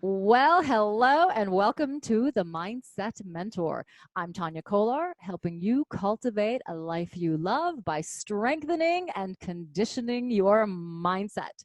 Well, hello and welcome to the Mindset Mentor. I'm Tania Kolar, helping you cultivate a life you love by strengthening and conditioning your mindset.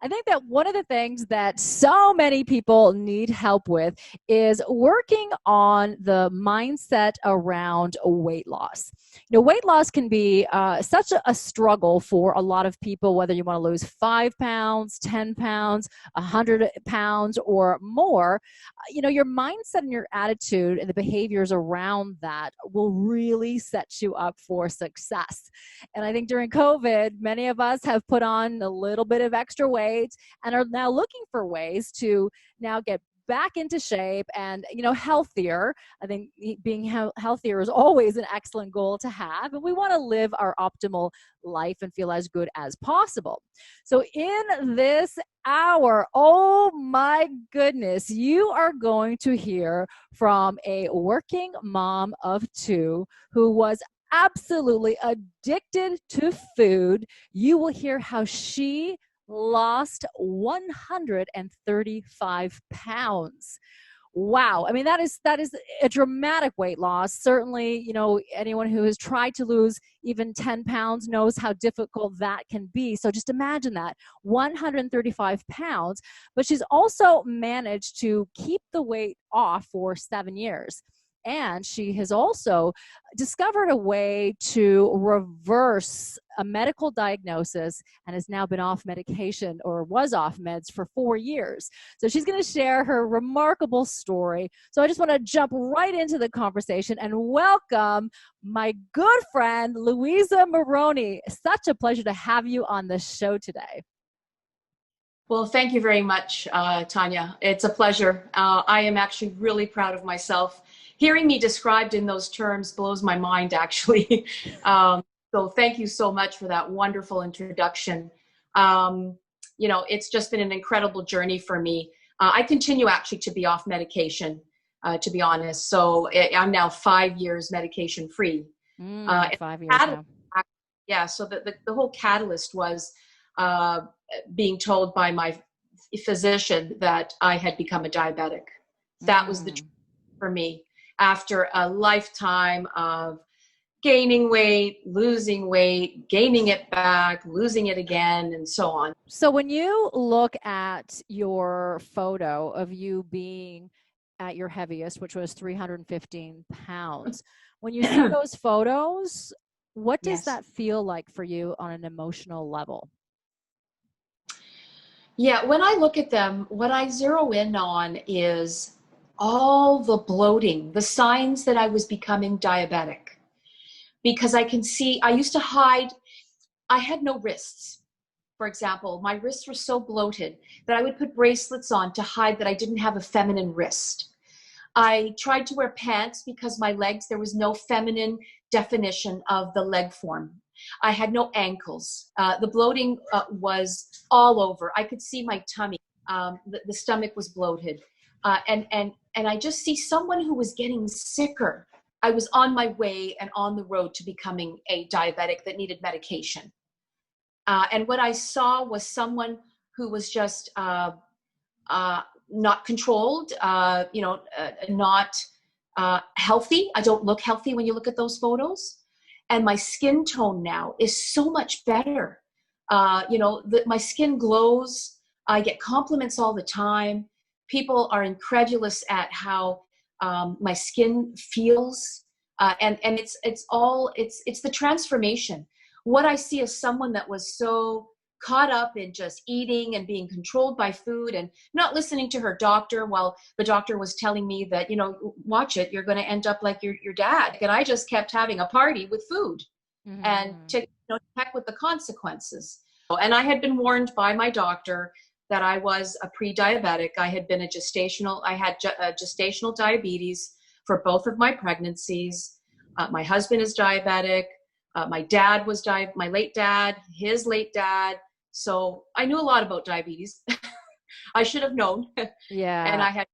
I think that one of the things that so many people need help with is working on the mindset around weight loss. Weight loss can be such a struggle for a lot of people, whether you want to lose 5 pounds, 10 pounds, 100 pounds, or more. Your mindset and your attitude and the behaviors around that will really set you up for success. And I think during COVID, many of us have put on a little bit of extra weight and are now looking for ways to now get back into shape and healthier. I think being healthier is always an excellent goal to have, and we want to live our optimal life and feel as good as possible. So in this hour, oh my goodness, you are going to hear from a working mom of two who was absolutely addicted to food. You will hear how she lost 135 pounds. Wow. I mean, that is a dramatic weight loss. Certainly, anyone who has tried to lose even 10 pounds knows how difficult that can be. So just imagine that, 135 pounds, but she's also managed to keep the weight off for 7 years. And she has also discovered a way to reverse a medical diagnosis and has now been off medication, or was off meds, for 4 years. So she's going to share her remarkable story. So I just want to jump right into the conversation and welcome my good friend, Luisa Maroney. Such a pleasure to have you on the show today. Well, thank you very much, Tania. It's a pleasure. I am actually really proud of myself. Hearing me described in those terms blows my mind, actually. So thank you so much for that wonderful introduction. It's just been an incredible journey for me. I continue actually to be off medication, to be honest. So I'm now 5 years medication free. 5 years now. Yeah, so the whole catalyst was being told by my physician that I had become a diabetic. That was the truth for me, after a lifetime of gaining weight, losing weight, gaining it back, losing it again, and so on. So when you look at your photo of you being at your heaviest, which was 315 pounds, when you see those photos, what does that feel like for you on an emotional level? Yeah, when I look at them, what I zero in on is all the bloating, the signs that I was becoming diabetic. Because I can see, I used to hide, I had no wrists. For example, my wrists were so bloated that I would put bracelets on to hide that I didn't have a feminine wrist. I tried to wear pants because my legs, there was no feminine definition of the leg form. I had no ankles. The bloating was all over. I could see my tummy. The stomach was bloated. And I just see someone who was getting sicker. I was on my way and on the road to becoming a diabetic that needed medication. And what I saw was someone who was just not controlled, not healthy. I don't look healthy when you look at those photos. And my skin tone now is so much better. My skin glows. I get compliments all the time. People are incredulous at how my skin feels. And it's the transformation. What I see is someone that was so caught up in just eating and being controlled by food and not listening to her doctor while the doctor was telling me that, watch it, you're going to end up like your dad. And I just kept having a party with food and to heck with the consequences. And I had been warned by my doctor that I was a pre-diabetic. I had had gestational diabetes for both of my pregnancies. My husband is diabetic. My dad was my late dad, his late dad. So I knew a lot about diabetes. I should have known. Yeah. And I had,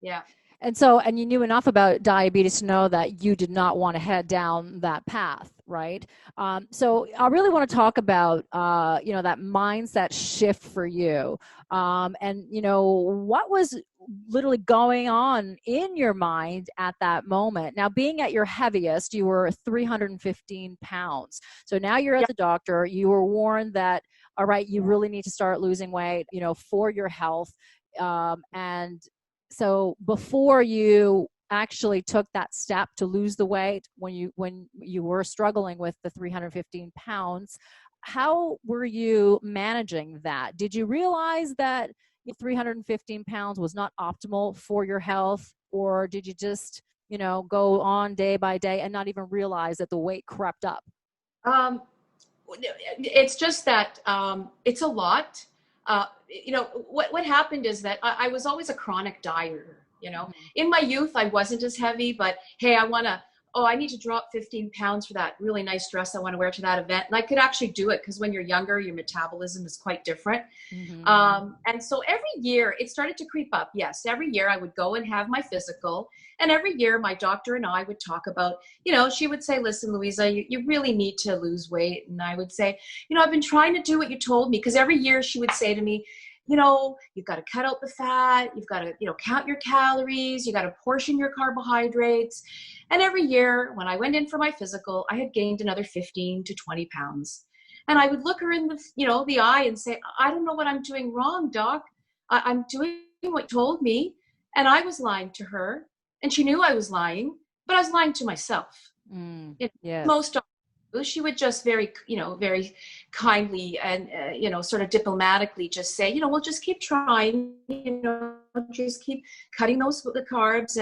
yeah. And so, and you knew enough about diabetes to know that you did not want to head down that path, right? So I really want to talk about, that mindset shift for you. And, what was literally going on in your mind at that moment? Now, being at your heaviest, you were 315 pounds. So now you're at Yeah. the doctor. You were warned that, all right, you really need to start losing weight, for your health. And so before you actually took that step to lose the weight, when you were struggling with the 315 pounds, how were you managing that? Did you realize that 315 pounds was not optimal for your health, or did you just go on day by day and not even realize that the weight crept up? Um, it's just that it's a lot. What happened is that I was always a chronic dieter. Mhm. In my youth, I wasn't as heavy, but hey, I need to drop 15 pounds for that really nice dress I want to wear to that event. And I could actually do it because when you're younger, your metabolism is quite different. Mhm. And so every year it started to creep up. Yes, every year I would go and have my physical. And every year my doctor and I would talk about, she would say, listen, Luisa, you really need to lose weight. And I would say, I've been trying to do what you told me. Because every year she would say to me, you've got to cut out the fat. You've got to, count your calories. You got to portion your carbohydrates. And every year when I went in for my physical, I had gained another 15 to 20 pounds. And I would look her in the eye and say, I don't know what I'm doing wrong, doc. I'm doing what you told me. And I was lying to her, and she knew I was lying, but I was lying to myself. Mm. You Yes. Most doctors, she would just very kindly and, sort of diplomatically just say, well, just keep trying, just keep cutting the carbs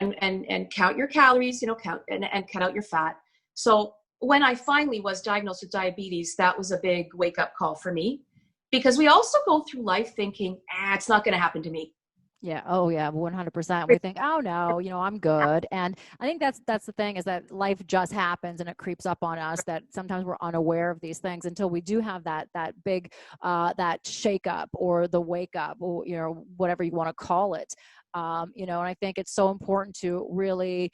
and count your calories, count and cut out your fat. So when I finally was diagnosed with diabetes, that was a big wake up call for me, because we also go through life thinking, it's not going to happen to me. Yeah. Oh, yeah. 100%. We think, oh no, I'm good. And I think that's the thing, is that life just happens and it creeps up on us, that sometimes we're unaware of these things until we do have that big, that shake up or the wake up, or, whatever you want to call it. And I think it's so important to really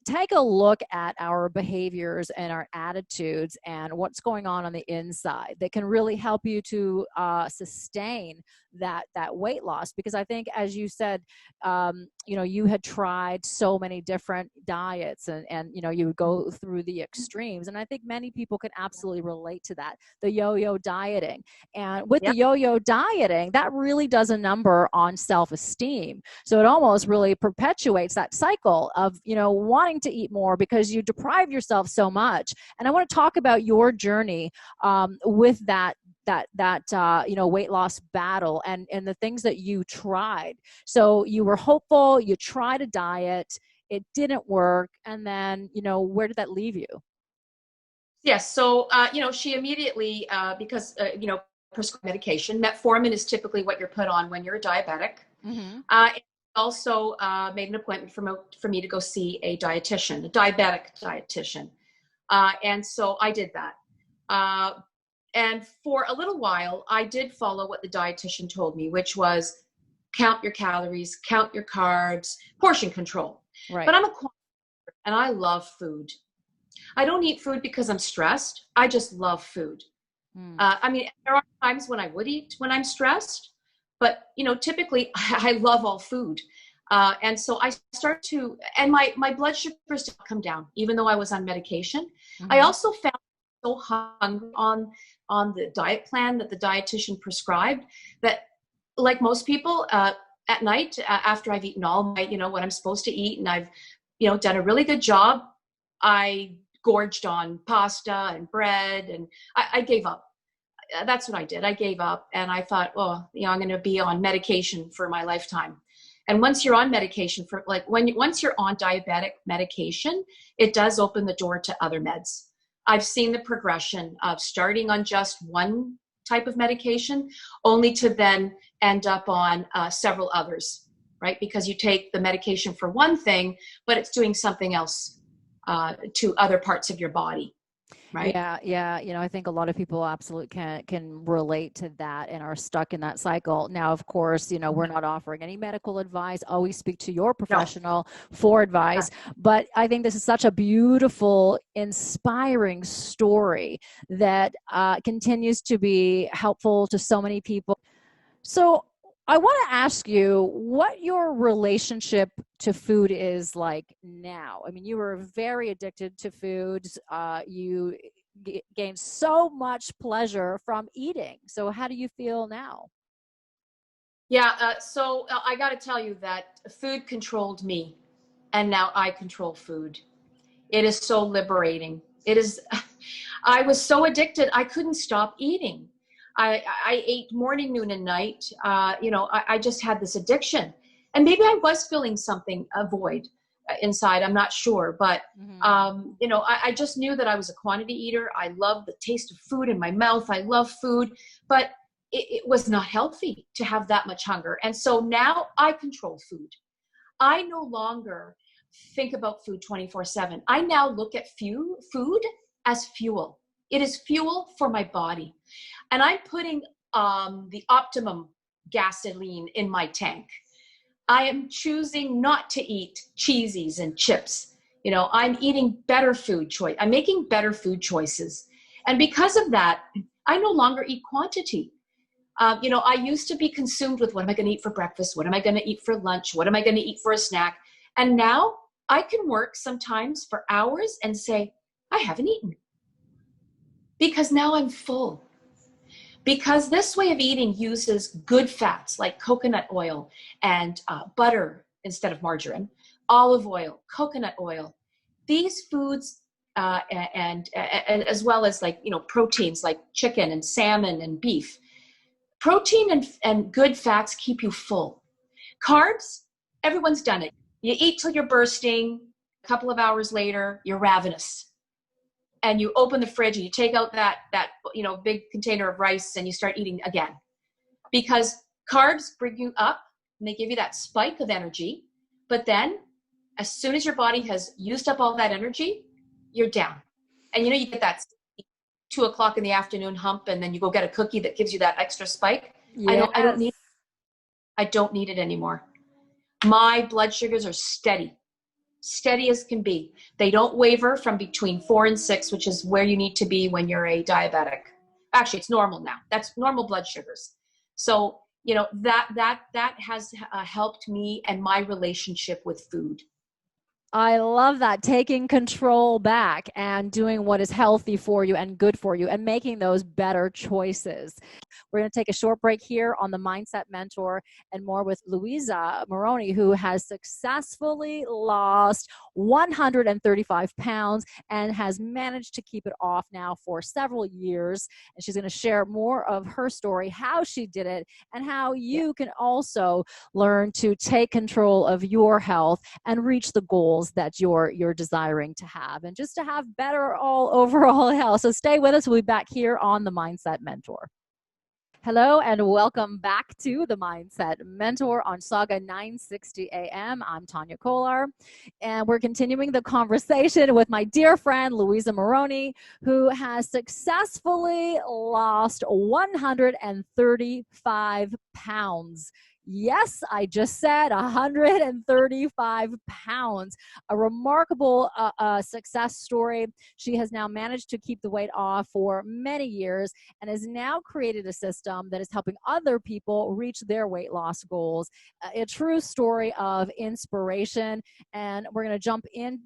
take a look at our behaviors and our attitudes and what's going on the inside that can really help you to sustain that weight loss. Because I think, as you said, you had tried so many different diets, and you would go through the extremes, and I think many people can absolutely relate to that, the yo-yo dieting. And with the Yep. yo-yo dieting, that really does a number on self-esteem. So it almost really perpetuates that cycle of, wanting to eat more because you deprive yourself so much. And I want to talk about your journey with that weight loss battle, and the things that you tried. So you were hopeful, you tried a diet, it didn't work, and then where did that leave you? Yes. So, she immediately, because, prescribed medication, metformin is typically what you're put on when you're a diabetic. Mm-hmm. It also made an appointment for me to go see a dietitian, a diabetic dietitian. And so I did that. And for a little while, I did follow what the dietitian told me, which was count your calories, count your carbs, portion control. But Right. I'm a and I love food. I don't eat food because I'm stressed. I just love food. Mm. I mean, there are times when I would eat when I'm stressed, but typically I love all food. And so I start to, and my blood sugars did come down, even though I was on medication. I Mm-hmm. also found so hungry on the diet plan that the dietitian prescribed, that, like most people, at night, after I've eaten all my, what I'm supposed to eat, and I've, done a really good job, I gorged on pasta and bread, and I gave up. That's what I did. I gave up, and I thought, oh, I'm going to be on medication for my lifetime. And once you're on medication for once you're on diabetic medication, it does open the door to other meds. I've seen the progression of starting on just one type of medication, only to then end up on several others, right? Because you take the medication for one thing, but it's doing something else to other parts of your body. right? Yeah, yeah. I think a lot of people absolutely can relate to that and are stuck in that cycle. Now, of course, we're not offering any medical advice. Always speak to your No. professional for advice. But I think this is such a beautiful, inspiring story that continues to be helpful to so many people. So I want to ask you what your relationship to food is like now. I mean, you were very addicted to foods. You gained so much pleasure from eating. So how do you feel now? Yeah. So I got to tell you that food controlled me, and now I control food. It is so liberating. It is. I was so addicted, I couldn't stop eating. I ate morning, noon, and night. I just had this addiction, and maybe I was feeling something, a void inside. I'm not sure, but Hmm. I just knew that I was a quantity eater. I love the taste of food in my mouth. I love food, but it was not healthy to have that much hunger. And so now I control food. I no longer think about food 24/7. I now look at food as fuel. It is fuel for my body. And I'm putting the optimum gasoline in my tank. I am choosing not to eat cheesies and chips. I'm eating better food choice. I'm making better food choices. And because of that, I no longer eat quantity. I used to be consumed with what am I going to eat for breakfast? What am I going to eat for lunch? What am I going to eat for a snack? And now I can work sometimes for hours and say, I haven't eaten because now I'm full. Because this way of eating uses good fats like coconut oil and butter instead of margarine, olive oil, coconut oil. These foods and as well as proteins like chicken and salmon and beef. Protein and good fats keep you full. Carbs, everyone's done it. You eat till you're bursting. A couple of hours later, you're ravenous. And you open the fridge and you take out that big container of rice and you start eating again. Because carbs bring you up and they give you that spike of energy. But then as soon as your body has used up all that energy, you're down. And you get that 2 o'clock in the afternoon hump, and then you go get a cookie that gives you that extra spike. I don't I don't Yes. need I don't need it anymore. My blood sugars are steady as can be. They don't waver from between 4 and 6, which is where you need to be when you're a diabetic. Actually, it's normal now. That's normal blood sugars. So that has helped me and my relationship with food. I love that. Taking control back and doing what is healthy for you and good for you and making those better choices. We're going to take a short break here on the Mindset Mentor and more with Luisa Moroni, who has successfully lost 135 pounds and has managed to keep it off now for several years. And she's going to share more of her story, how she did it, and how Yeah. you can also learn to take control of your health and reach the goals that you're desiring to have, and just to have better all overall health. So stay with us. We'll be back here on the Mindset Mentor. Hello and welcome back to the Mindset Mentor on Sauga 960 AM. I'm Tania Kolar, and we're continuing the conversation with my dear friend Luisa Moroni, who has successfully lost 135 pounds. Yes, I just said 135 pounds. A remarkable success story. She has now managed to keep the weight off for many years and has now created a system that is helping other people reach their weight loss goals. A true story of inspiration. And we're going to jump in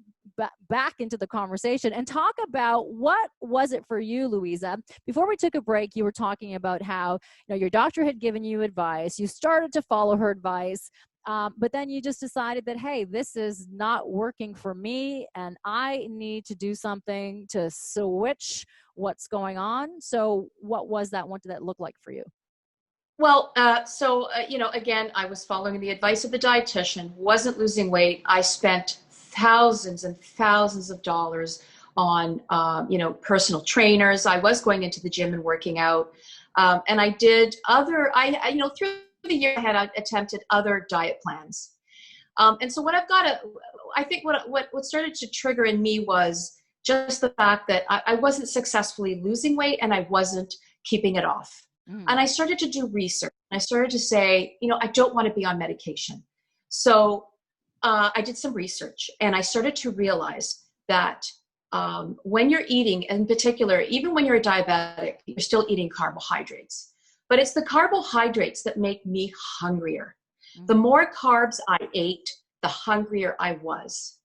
back into the conversation and talk about what was it for you, Luisa. Before we took a break, you were talking about how your doctor had given you advice. You started to follow her advice. But then you just decided that, hey, this is not working for me and I need to do something to switch what's going on. So what was that? What did that look like for you? Well, again, I was following the advice of the dietitian, wasn't losing weight. I spent thousands and thousands of dollars on, personal trainers. I was going into the gym and working out. And I did through the year, I had attempted other diet plans. And so I think what started to trigger in me was just the fact that I wasn't successfully losing weight and I wasn't keeping it off. And I started to do research. I started to say, I don't want to be on medication. So I did some research and I started to realize that when you're eating, in particular, even when you're a diabetic, you're still eating carbohydrates. But it's the carbohydrates that make me hungrier. The more carbs I ate, the hungrier I was.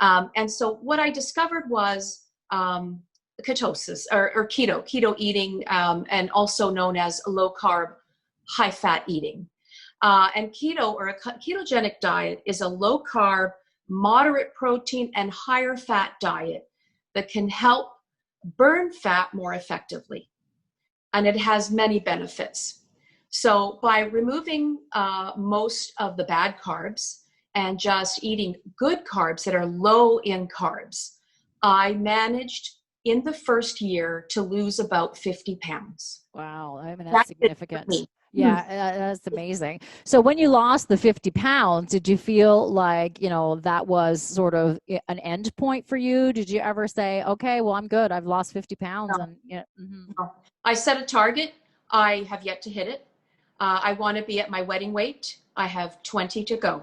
And so what I discovered was ketosis or keto eating, and also known as low carb, high fat eating. And keto or a ketogenic diet is a low carb, moderate protein and higher fat diet that can help burn fat more effectively. And it has many benefits. So by removing most of the bad carbs and just eating good carbs that are low in carbs, I managed in the first year to lose about 50 pounds. Wow. I mean, that's significant. Yeah, that's amazing. So when you lost the 50 pounds, did you feel like, that was sort of an end point for you? Did you ever say, okay, well, I'm good. I've lost 50 pounds. No. And No. I set a target. I have yet to hit it. I want to be at my wedding weight. I have 20 to go.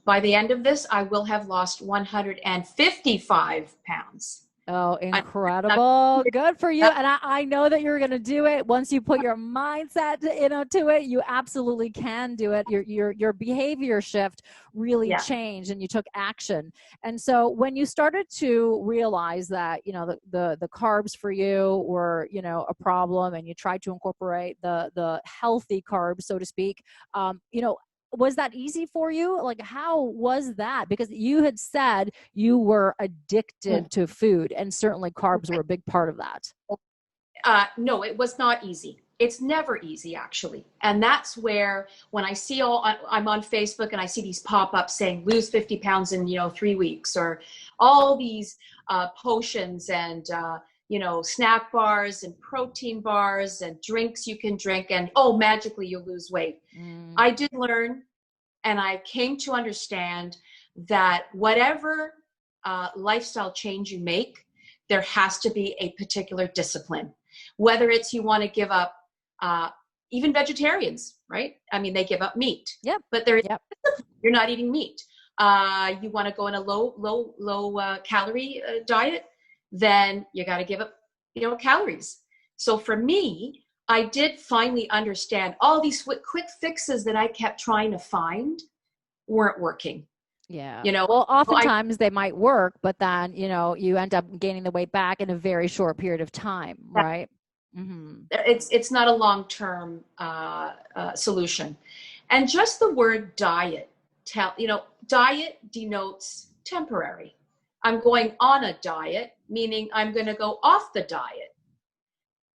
By the end of this, I will have lost 155 pounds. Oh, incredible. Good for you. And I know that you're going to do it. Once you put your mindset to it, you absolutely can do it. Your behavior shift really changed and you took action. And so when you started to realize that, the carbs for you were, a problem, and you tried to incorporate the healthy carbs, so to speak, was that easy for you? Like, how was that? Because you had said you were addicted to food, and certainly carbs were a big part of that. No, it was not easy. It's never easy, actually. And that's where, when I see I'm on Facebook and I see these pop-ups saying lose 50 pounds in, 3 weeks, or all these potions and, snack bars and protein bars and drinks you can drink, and magically you'll lose weight. I did learn, and I came to understand that whatever lifestyle change you make, there has to be a particular discipline. Whether it's you want to give up, even vegetarians, right? I mean, they give up meat, but you're not eating meat. You want to go in a low calorie diet, then you got to give up, calories. So for me, I did finally understand all these quick fixes that I kept trying to find weren't working. Yeah. Well, oftentimes they might work, but then, you end up gaining the weight back in a very short period of time, right? Mm-hmm. It's not a long-term solution. And just the word diet, diet denotes temporary. I'm going on a diet, meaning I'm going to go off the diet.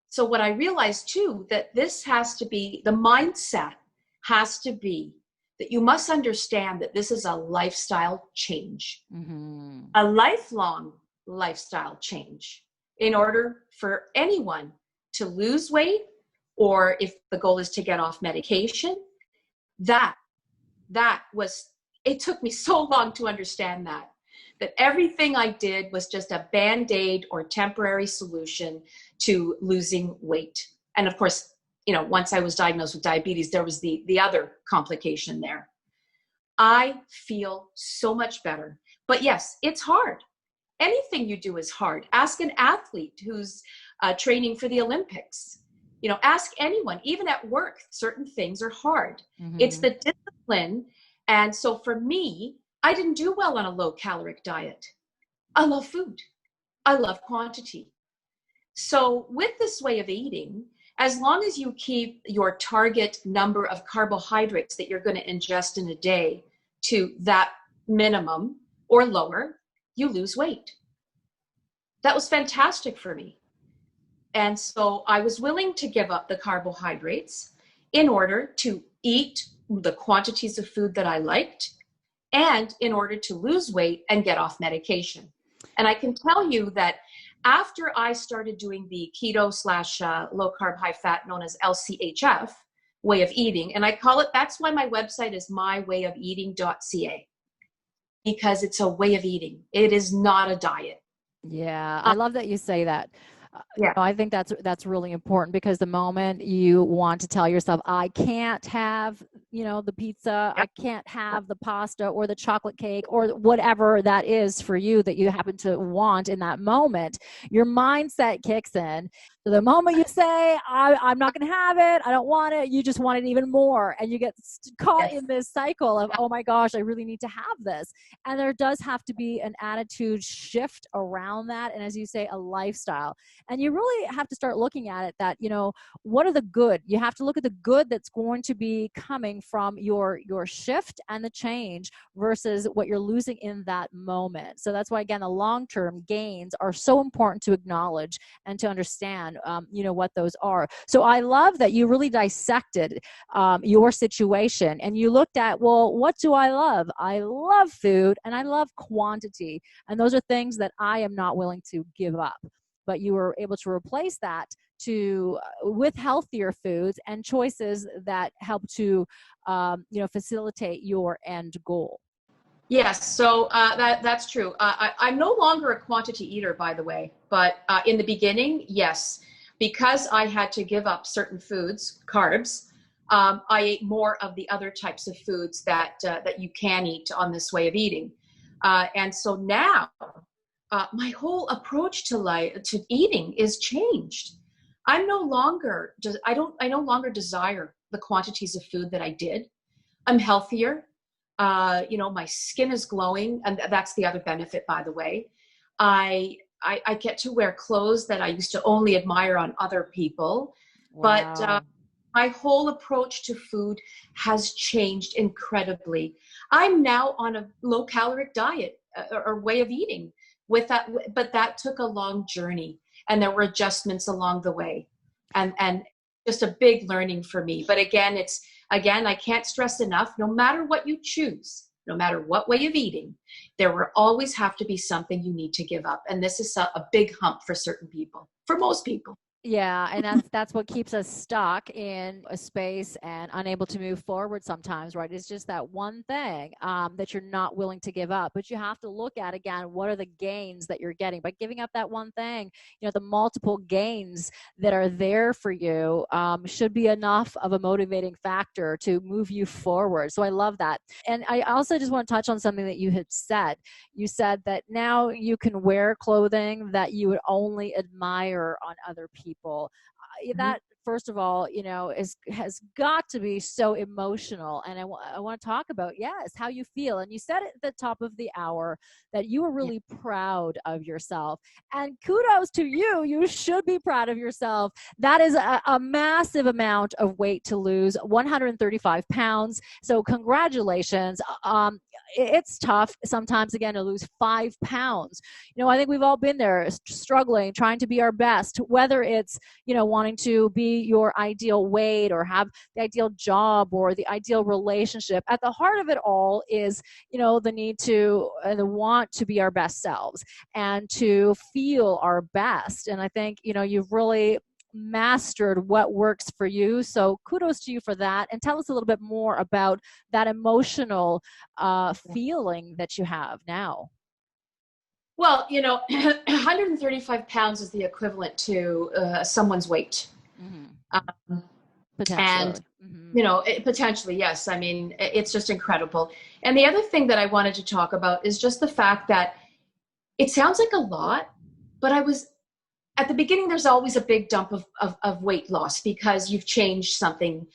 So what I realized too, that this has to be, the mindset has to be that you must understand that this is a lifestyle change, a lifelong lifestyle change, in order for anyone to lose weight, or if the goal is to get off medication. It took me so long to understand that everything I did was just a Band-Aid or temporary solution to losing weight. And of course, once I was diagnosed with diabetes, there was the other complication there. I feel so much better. But yes, it's hard. Anything you do is hard. Ask an athlete who's training for the Olympics. Ask anyone, even at work, certain things are hard. It's the discipline. And so for me, I didn't do well on a low caloric diet. I love food. I love quantity. So with this way of eating, as long as you keep your target number of carbohydrates that you're going to ingest in a day to that minimum or lower, you lose weight. That was fantastic for me. And so I was willing to give up the carbohydrates in order to eat the quantities of food that I liked, and in order to lose weight and get off medication. And I can tell you that after I started doing the keto / low carb, high fat, known as LCHF way of eating, and I call it, that's why my website is mywayofeating.ca, because it's a way of eating. It is not a diet. Yeah, Uh, I love that you say that. yeah, I think that's really important because the moment you want to tell yourself, I can't have, the pizza, I yep, can't have the pasta or the chocolate cake or whatever that is for you that you happen to want in that moment, your mindset kicks in. So the moment you say, I'm not going to have it, I don't want it, you just want it even more. And you get caught yes, in this cycle of, oh my gosh, I really need to have this. And there does have to be an attitude shift around that. And as you say, a lifestyle. And you really have to start looking at it that, what are the good? You have to look at the good that's going to be coming from your shift and the change versus what you're losing in that moment. So that's why, again, the long-term gains are so important to acknowledge and to understand, what those are. So I love that you really dissected your situation and you looked at, well, what do I love? I love food and I love quantity. And those are things that I am not willing to give up. But you were able to replace that to with healthier foods and choices that help to facilitate your end goal. yes. So that's true. I'm no longer a quantity eater, by the way, but in the beginning, yes, because I had to give up certain foods, carbs. I ate more of the other types of foods that you can eat on this way of eating, and so now my whole approach to life to eating is changed. I'm no longer just I no longer desire the quantities of food that I did. I'm healthier. My skin is glowing, and that's the other benefit, by the way. I get to wear clothes that I used to only admire on other people, but Wow. my whole approach to food has changed incredibly. I'm now on a low caloric diet or way of eating with that, but that took a long journey, and there were adjustments along the way, and just a big learning for me. But again, I can't stress enough, no matter what you choose, no matter what way of eating, there will always have to be something you need to give up. And this is a big hump for certain people, for most people. Yeah, and that's what keeps us stuck in a space and unable to move forward sometimes, right? It's just that one thing that you're not willing to give up. But you have to look at, again, what are the gains that you're getting by giving up that one thing. The multiple gains that are there for you should be enough of a motivating factor to move you forward. So I love that. And I also just want to touch on something that you had said. You said that now you can wear clothing that you would only admire on other people. Mhm. That, first of all, has got to be so emotional. And I want to talk about, yes, how you feel. And you said at the top of the hour that you were Yeah. really proud of yourself. And kudos to you. You should be proud of yourself. That is a massive amount of weight to lose, 135 pounds. So congratulations. It's tough sometimes, again, to lose 5 pounds. I think we've all been there, struggling, trying to be our best, whether it's, wanting to be your ideal weight or have the ideal job or the ideal relationship. At the heart of it all is, the need to, the want to be our best selves and to feel our best. And I think, you've really mastered what works for you. So kudos to you for that. And tell us a little bit more about that emotional feeling that you have now. Well, 135 pounds is the equivalent to someone's weight. Hmm. Um, and Potentially. Hmm. potentially, yes. I mean, it's just incredible. And the other thing that I wanted to talk about is just the fact that it sounds like a lot, but I was at the beginning, there's always a big dump of weight loss because you've changed something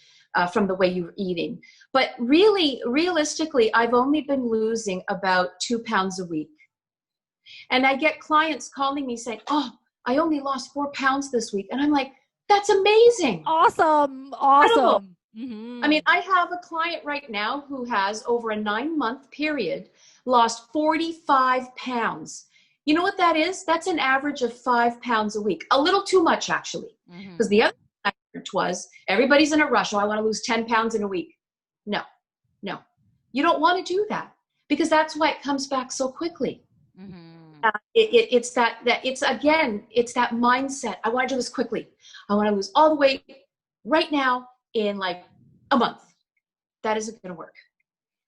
from the way you were eating. But really, realistically, I've only been losing about 2 pounds a week. And I get clients calling me saying, oh, I only lost 4 pounds this week. And I'm like, that's amazing. Awesome. Incredible. Awesome. I Hmm. mean, I have a client right now who has, over a 9-month period, lost 45 pounds. You know what that is? That's an average of 5 pounds a week. A little too much, actually. Because Hmm. the other thing I learned was everybody's in a rush. Oh, I want to lose 10 pounds in a week. No, no. You don't want to do that because that's why it comes back so quickly. Hmm. It's it's that mindset. I want to do this quickly. I want to lose all the weight right now in like a month. That isn't going to work.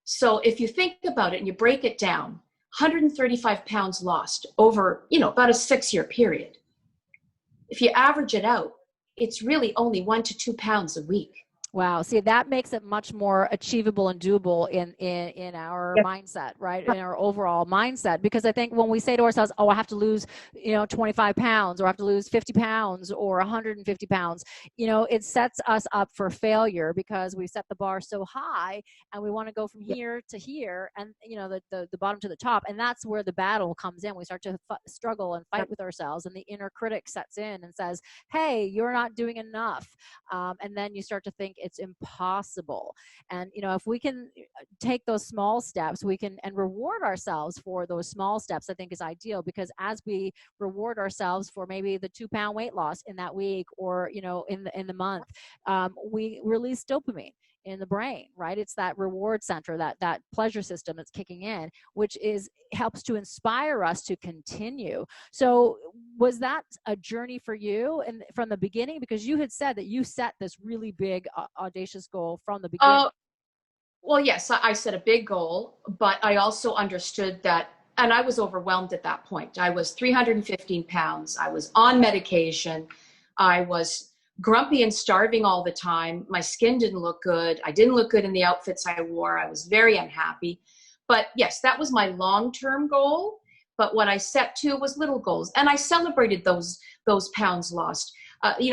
So if you think about it and you break it down, 135 pounds lost over, about a 6-year period. If you average it out, it's really only 1 to 2 pounds a week. Wow. See, that makes it much more achievable and doable in our mindset, right? In our overall mindset. Because I think when we say to ourselves, oh, I have to lose, 25 pounds, or I have to lose 50 pounds or 150 pounds, it sets us up for failure, because we set the bar so high and we want to go from here to here, and, the bottom to the top. And that's where the battle comes in. We start to struggle and fight with ourselves, and the inner critic sets in and says, hey, you're not doing enough. And then you start to think it's impossible. And if we can take those small steps, we can and reward ourselves for those small steps, I think is ideal, because as we reward ourselves for maybe the 2-pound weight loss in that week, or in the month, we release dopamine in the brain, right? It's that reward center, that pleasure system that's kicking in, which helps to inspire us to continue. So was that a journey for you and from the beginning? Because you had said that you set this really big, audacious goal from the beginning. Well, yes, I set a big goal, but I also understood that, and I was overwhelmed at that point. I was 315 pounds. I was on medication. I was grumpy and starving all the time. My skin didn't look good. I didn't look good in the outfits I wore. I was very unhappy. But yes, that was my long-term goal. But what I set to was little goals. And I celebrated those pounds lost.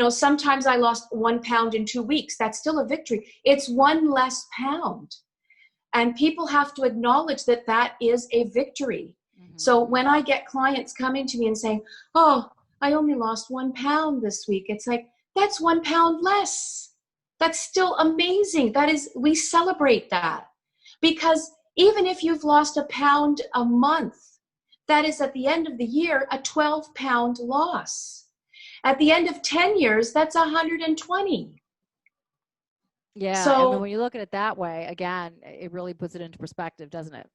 Sometimes I lost 1 pound in 2 weeks. That's still a victory. It's 1 less pound. And people have to acknowledge that that is a victory. Mm-hmm. So when I get clients coming to me and saying, oh, I only lost 1 pound this week, it's like, that's 1 pound less. That's still amazing. We celebrate that. Because even if you've lost a pound a month, that is at the end of the year, a 12-pound loss. At the end of 10 years, that's 120. Yeah. So, when you look at it that way, again, it really puts it into perspective, doesn't it?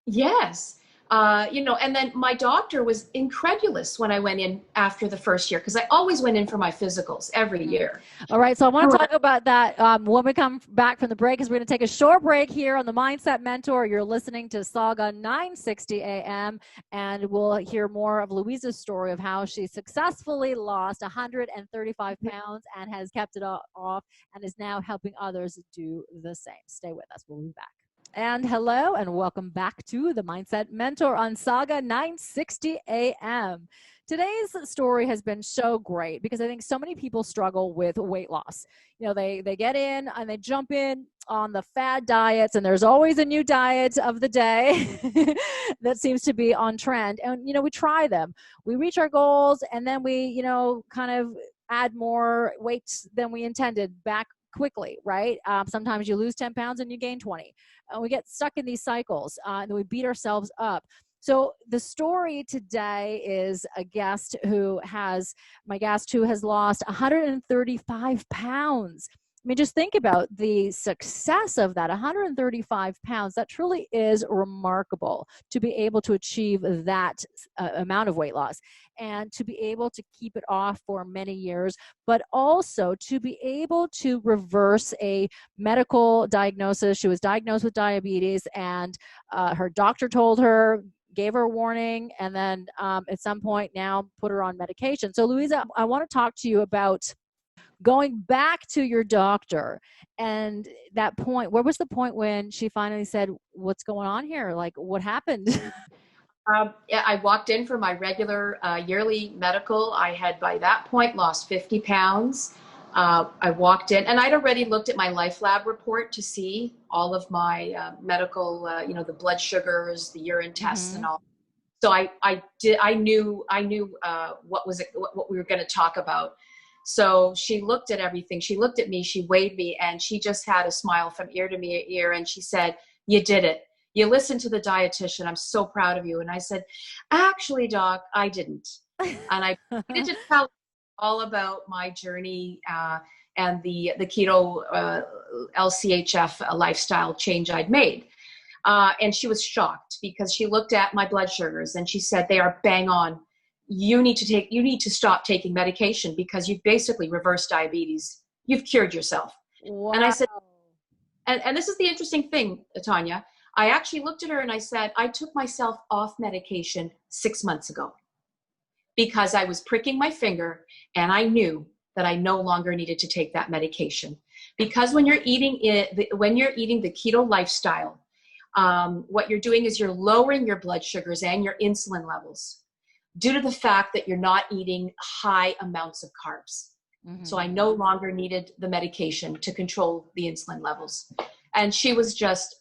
Yes. And then my doctor was incredulous when I went in after the first year, because I always went in for my physicals every year. All right. So I want to talk about that when we come back from the break, because we're going to take a short break here on the Mindset Mentor. You're listening to Sauga 960 AM, and we'll hear more of Luisa's story of how she successfully lost 135 pounds and has kept it off and is now helping others do the same. Stay with us. We'll be back. And hello, and welcome back to the Mindset Mentor on Sauga 960 AM. Today's story has been so great because I think so many people struggle with weight loss. They get in and they jump in on the fad diets, and there's always a new diet of the day that seems to be on trend. And, we try them. We reach our goals, and then we, kind of add more weight than we intended back quickly, right? Sometimes you lose 10 pounds and you gain 20. We get stuck in these cycles, and we beat ourselves up. So the story today is my guest who has lost 135 pounds. I mean, just think about the success of that, 135 pounds. That truly is remarkable to be able to achieve that amount of weight loss and to be able to keep it off for many years, but also to be able to reverse a medical diagnosis. She was diagnosed with diabetes, and her doctor told her, gave her a warning, and then at some point now put her on medication. So Luisa, I want to talk to you about going back to your doctor and that point. Where was the point when she finally said, what's going on here? Like, what happened? I walked in for my regular yearly medical. I had by that point lost 50 pounds. I walked in, and I'd already looked at my Life Lab report to see all of my medical, the blood sugars, the urine tests, and all. So I knew what we were going to talk about. So she looked at everything. She looked at me, she weighed me, and she just had a smile from ear to ear. And she said, you did it. You listened to the dietitian. I'm so proud of you. And I said, actually, doc, I didn't. And I needed to tell all about my journey and the keto LCHF lifestyle change I'd made. And she was shocked because she looked at my blood sugars and she said, they are bang on. You need to stop taking medication because you've basically reversed diabetes. You've cured yourself. Wow. And I said, and this is the interesting thing, Tania. I actually looked at her and I said, I took myself off medication 6 months ago because I was pricking my finger and I knew that I no longer needed to take that medication. Because when you're eating the keto lifestyle, what you're doing is you're lowering your blood sugars and your insulin levels due to the fact that you're not eating high amounts of carbs. Mm-hmm. So I no longer needed the medication to control the insulin levels. And she was just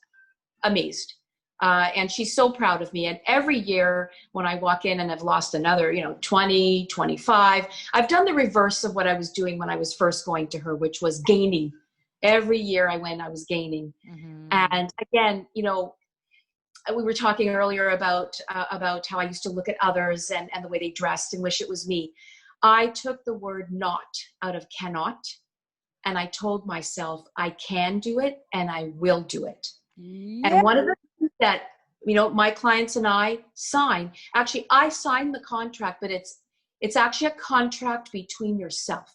amazed. And she's so proud of me. And every year when I walk in and I've lost another, 20, 25, I've done the reverse of what I was doing when I was first going to her, which was gaining. Every year I went, I was gaining. Mm-hmm. And again, we were talking earlier about how I used to look at others and the way they dressed and wish it was me. I took the word not out of cannot, and I told myself I can do it and I will do it. Yeah. And one of the things that, my clients and I sign, actually I signed the contract, but it's actually a contract between yourself.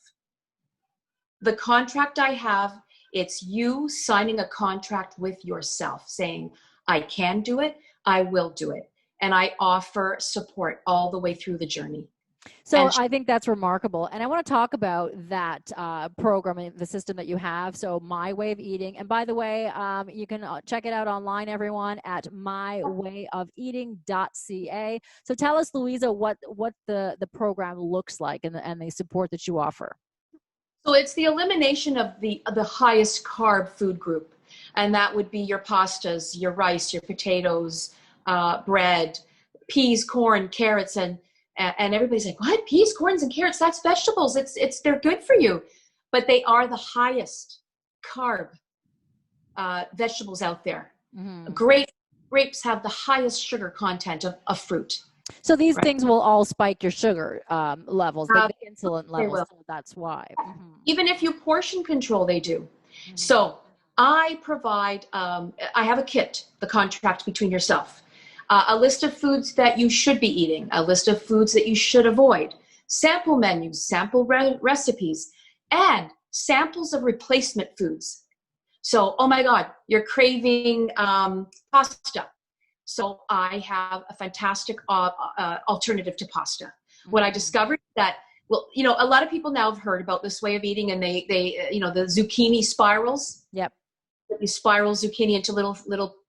The contract I have, it's you signing a contract with yourself saying, I can do it, I will do it. And I offer support all the way through the journey. So I think that's remarkable. And I want to talk about that program, the system that you have. So My Way of Eating. And by the way, you can check it out online, everyone, at mywayofeating.ca. So tell us, Luisa, what the program looks like and the support that you offer. So it's the elimination of the highest carb food group. And that would be your pastas, your rice, your potatoes, bread, peas, corn, carrots, and everybody's like, what? Peas, corns, and carrots? That's vegetables. They're good for you, but they are the highest carb vegetables out there. Mm-hmm. Grapes have the highest sugar content of fruit. So these things will all spike your sugar levels, the insulin levels. So that's why. Mm-hmm. Even if you portion control, they do. Mm-hmm. So I provide, I have a kit, the contract between yourself. A list of foods that you should be eating, a list of foods that you should avoid, sample menus, sample recipes, and samples of replacement foods. So, oh my God, you're craving pasta. So I have a fantastic alternative to pasta. Mm-hmm. What I discovered that, well, a lot of people now have heard about this way of eating, and they the zucchini spirals. Yep. You spiral zucchini into little,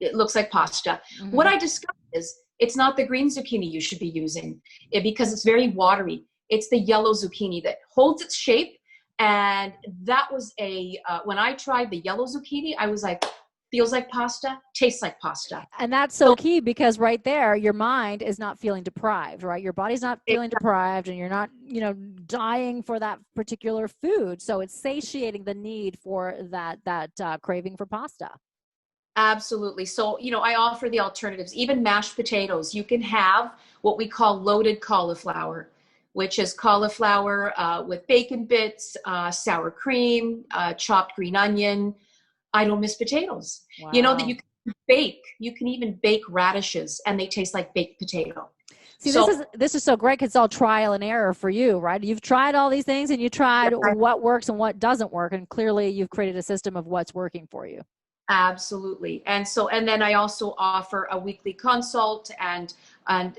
it looks like pasta. Mm-hmm. What I discovered is it's not the green zucchini you should be using because it's very watery. It's the yellow zucchini that holds its shape. And that was when I tried the yellow zucchini, I was like, feels like pasta, tastes like pasta. And that's so key, because right there, your mind is not feeling deprived, right? Your body's not feeling deprived, and you're not, dying for that particular food. So it's satiating the need for that craving for pasta. Absolutely. So, I offer the alternatives, even mashed potatoes. You can have what we call loaded cauliflower, which is cauliflower with bacon bits, sour cream, chopped green onion. I don't miss potatoes. Wow. That you can bake. You can even bake radishes, and they taste like baked potato. See, this is so great, because it's all trial and error for you, right? You've tried all these things, and you tried what works and what doesn't work, and clearly you've created a system of what's working for you. Absolutely. And then I also offer a weekly consult and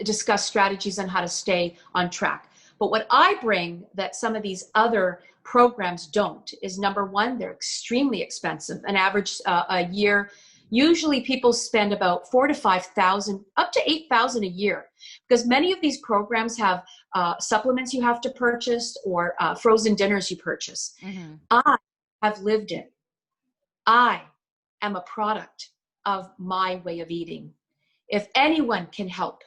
discuss strategies on how to stay on track. But what I bring that some of these other programs don't is, number one, they're extremely expensive. An average a year, usually people spend about $4,000 to $5,000, up to $8,000 a year, because many of these programs have supplements you have to purchase or frozen dinners you purchase. Mm-hmm. I have lived it. I am a product of my way of eating. If anyone can help,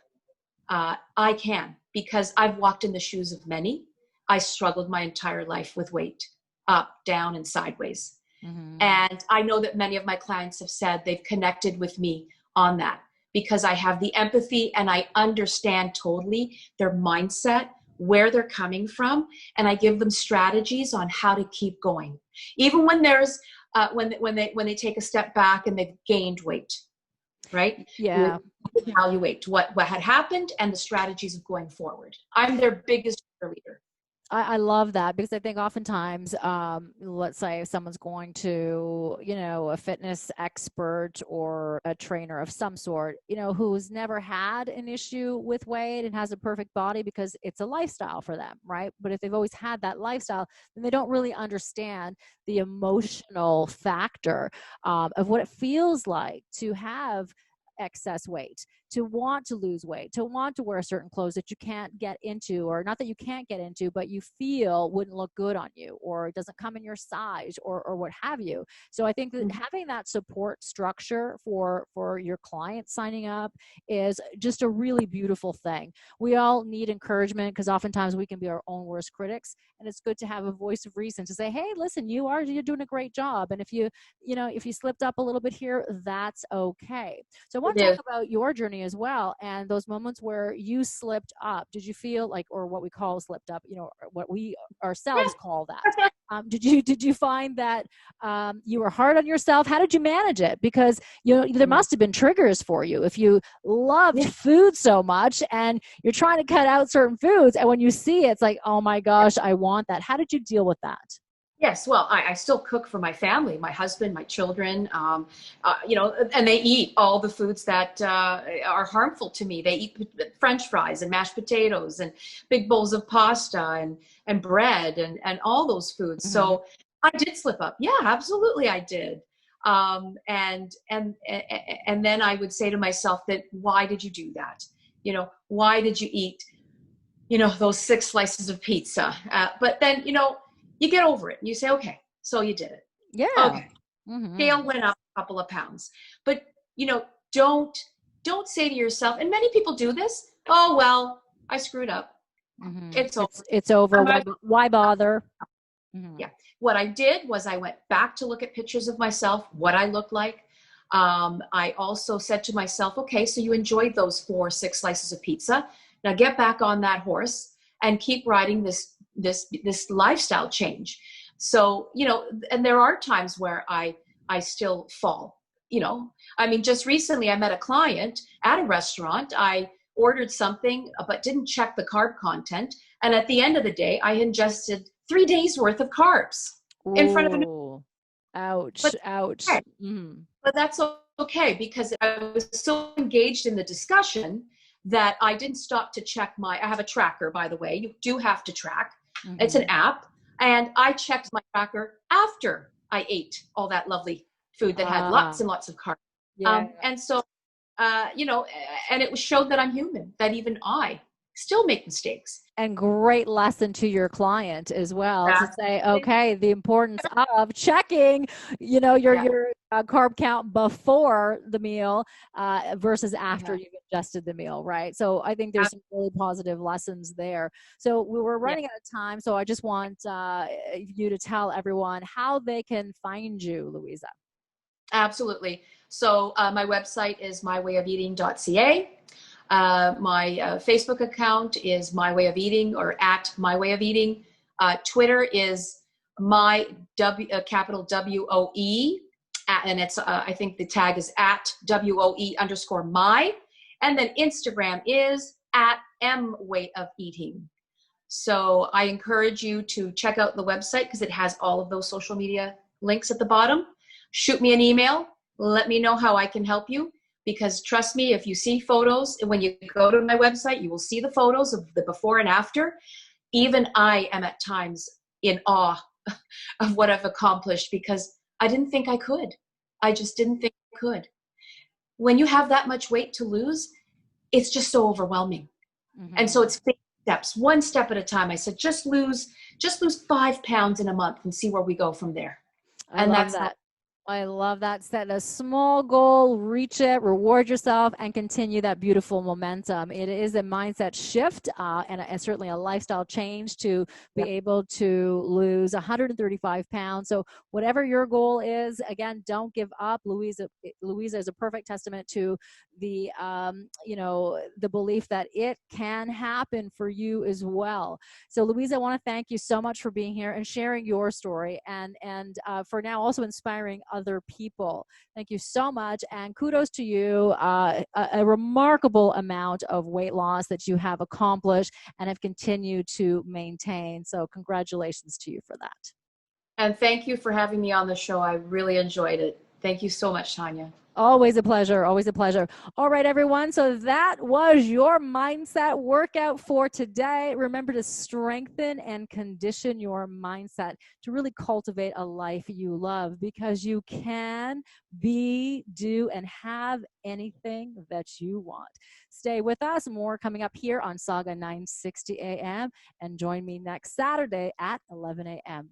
I can, because I've walked in the shoes of many. I struggled my entire life with weight, up, down, and sideways. Mm-hmm. And I know that many of my clients have said they've connected with me on that, because I have the empathy and I understand totally their mindset, where they're coming from, and I give them strategies on how to keep going. Even when there's when they take a step back and they've gained weight, right? Yeah. We evaluate what had happened and the strategies of going forward. I'm their biggest cheerleader. I love that because I think oftentimes, let's say someone's going to, a fitness expert or a trainer of some sort, who's never had an issue with weight and has a perfect body because it's a lifestyle for them, right? But if they've always had that lifestyle, then they don't really understand the emotional factor of what it feels like to have excess weight, to want to lose weight, to want to wear certain clothes that you can't get into, or not that you can't get into, but you feel wouldn't look good on you, or it doesn't come in your size, or what have you. So I think that having that support structure for your clients signing up is just a really beautiful thing. We all need encouragement because oftentimes we can be our own worst critics, and it's good to have a voice of reason to say, hey, listen, you're doing a great job, and if you slipped up a little bit here, that's okay. So I want to talk about your journey as well, and those moments where you slipped up. Did you feel like, or what we call slipped up, what we ourselves call that? Did you find that you were hard on yourself? How did you manage it? Because there must have been triggers for you if you loved food so much and you're trying to cut out certain foods, and when you see it, it's like, oh my gosh, I want that. How did you deal with that? Yes, well, I still cook for my family, my husband, my children, and they eat all the foods that are harmful to me. They eat French fries and mashed potatoes and big bowls of pasta and bread and all those foods. Mm-hmm. So I did slip up. Yeah, absolutely, I did. And then I would say to myself that, why did you do that? Why did you eat, those 6 slices of pizza? But then, you get over it and you say, okay, so you did it. Yeah. Okay. Mm-hmm. Scale went up a couple of pounds. But, don't say to yourself, and many people do this, oh, well, I screwed up. Mm-hmm. It's over. It's over. Why bother? Mm-hmm. Yeah. What I did was I went back to look at pictures of myself, what I looked like. I also said to myself, okay, so you enjoyed those 4 or 6 slices of pizza. Now get back on that horse and keep riding this lifestyle change. So, and there are times where I still fall, just recently I met a client at a restaurant. I ordered something, but didn't check the carb content. And at the end of the day, I ingested 3 days worth of carbs in front of me. Ouch. But, Ouch. okay. Mm-hmm. But that's okay because I was so engaged in the discussion that I didn't stop to check I have a tracker, by the way. You do have to track. Mm-hmm. It's an app. And I checked my tracker after I ate all that lovely food that had lots and lots of carbs. Yeah. And so, and it showed that I'm human, that even I still make mistakes. And great lesson to your client as well to say, okay, the importance of checking, your carb count before the meal versus after you've ingested the meal, right? So I think there's some really positive lessons there. So we were running out of time, so I just want you to tell everyone how they can find you, Luisa. Absolutely. So my website is mywayofeating.ca. My Facebook account is My Way of Eating or at My Way of Eating. Twitter is capital WOE, and it's I think the tag is at WOE_my, and then Instagram is at M Way of Eating. So I encourage you to check out the website because it has all of those social media links at the bottom. Shoot me an email. Let me know how I can help you. Because trust me, if you see photos, when you go to my website, you will see the photos of the before and after. Even I am at times in awe of what I've accomplished because I didn't think I could. I just didn't think I could. When you have that much weight to lose, it's just so overwhelming. Mm-hmm. And so it's big steps, 1 step at a time. I said, just lose 5 pounds in a month and see where we go from there. I love that. Set a small goal, reach it, reward yourself, and continue that beautiful momentum. It is a mindset shift and certainly a lifestyle change to be able to lose 135 pounds. So whatever your goal is, again, don't give up. Luisa is a perfect testament to the the belief that it can happen for you as well. So Luisa, I want to thank you so much for being here and sharing your story and for now also inspiring other people. Thank you so much. And kudos to you. A remarkable amount of weight loss that you have accomplished and have continued to maintain. So congratulations to you for that. And thank you for having me on the show. I really enjoyed it. Thank you so much, Tanya. Always a pleasure. Always a pleasure. All right, everyone. So that was your mindset workout for today. Remember to strengthen and condition your mindset to really cultivate a life you love, because you can be, do, and have anything that you want. Stay with us. More coming up here on Sauga 960 AM. And join me next Saturday at 11 a.m.